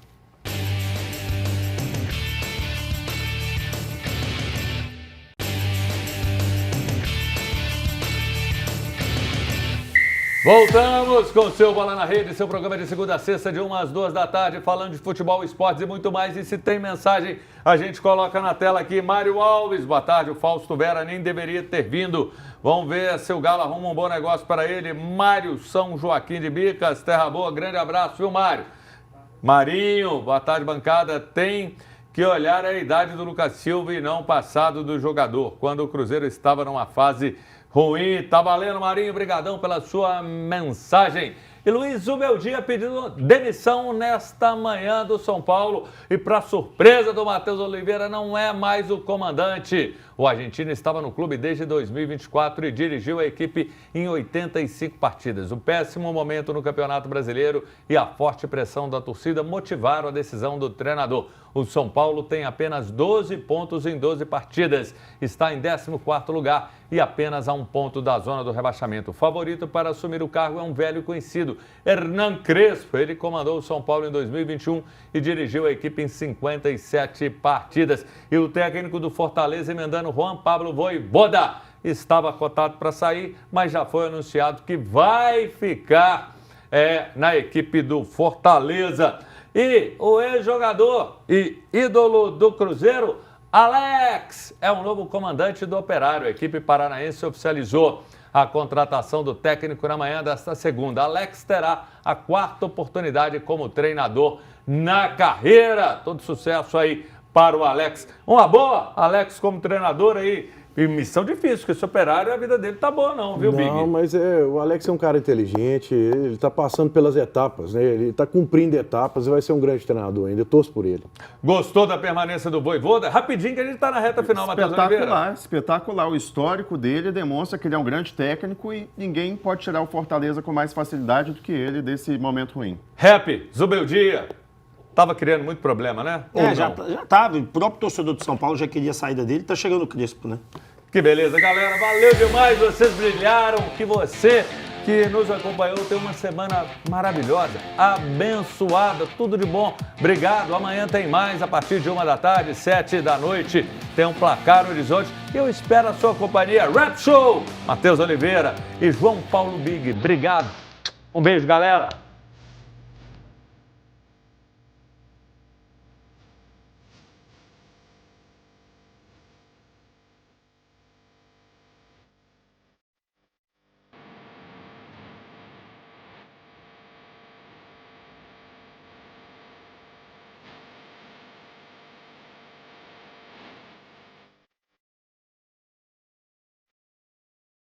Voltamos com o seu Bola na Rede, seu programa de segunda a sexta, de 1 às 2 da tarde, falando de futebol, esportes e muito mais. E se tem mensagem, a gente coloca na tela aqui. Mário Alves, boa tarde. O Fausto Vera nem deveria ter vindo. Vamos ver se o Galo arruma um bom negócio para ele. Mário São Joaquim de Bicas, Terra Boa, grande abraço, viu, Mário? Marinho, boa tarde, bancada. Tem que olhar a idade do Lucas Silva e não o passado do jogador. Quando o Cruzeiro estava numa fase ruim. Tá valendo, Marinho. Obrigadão pela sua mensagem. E Luiz Zubeldia pedindo demissão nesta manhã do São Paulo. E para surpresa do Matheus Oliveira, não é mais o comandante. O argentino estava no clube desde 2024 e dirigiu a equipe em 85 partidas. O péssimo momento no Campeonato Brasileiro e a forte pressão da torcida motivaram a decisão do treinador. O São Paulo tem apenas 12 pontos em 12 partidas. Está em 14º lugar e apenas a 1 ponto da zona do rebaixamento. O favorito para assumir o cargo é um velho conhecido, Hernan Crespo. Ele comandou o São Paulo em 2021 e dirigiu a equipe em 57 partidas. E o técnico do Fortaleza, emendando Juan Pablo Vojvoda, estava cotado para sair, mas já foi anunciado que vai ficar na equipe do Fortaleza. E o ex-jogador e ídolo do Cruzeiro, Alex, é o novo comandante do Operário. A equipe paranaense oficializou a contratação do técnico na manhã desta segunda. Alex terá a 4ª oportunidade como treinador na carreira. Todo sucesso aí para o Alex. Uma boa, Alex, como treinador aí. E missão difícil, porque esse Operário, a vida dele tá boa não, viu, Big? Não, mas o Alex é um cara inteligente, ele tá passando pelas etapas, né? Ele tá cumprindo etapas e vai ser um grande treinador ainda, eu torço por ele. Gostou da permanência do Vojvoda? Rapidinho que a gente tá na reta final, Matheus Oliveira. Espetacular. O histórico dele demonstra que ele é um grande técnico e ninguém pode tirar o Fortaleza com mais facilidade do que ele desse momento ruim. Rap, Zubeldia. Tava criando muito problema, né? Já tava. O próprio torcedor de São Paulo já queria a saída dele. Tá chegando o Crespo, né? Que beleza, galera. Valeu demais. Vocês brilharam. Que você que nos acompanhou tem uma semana maravilhosa, abençoada, tudo de bom. Obrigado. Amanhã tem mais a partir de 1 da tarde, 7 da noite. Tem um Placar no Horizonte. E eu espero a sua companhia. Rap Show, Matheus Oliveira e João Paulo Big. Obrigado. Um beijo, galera.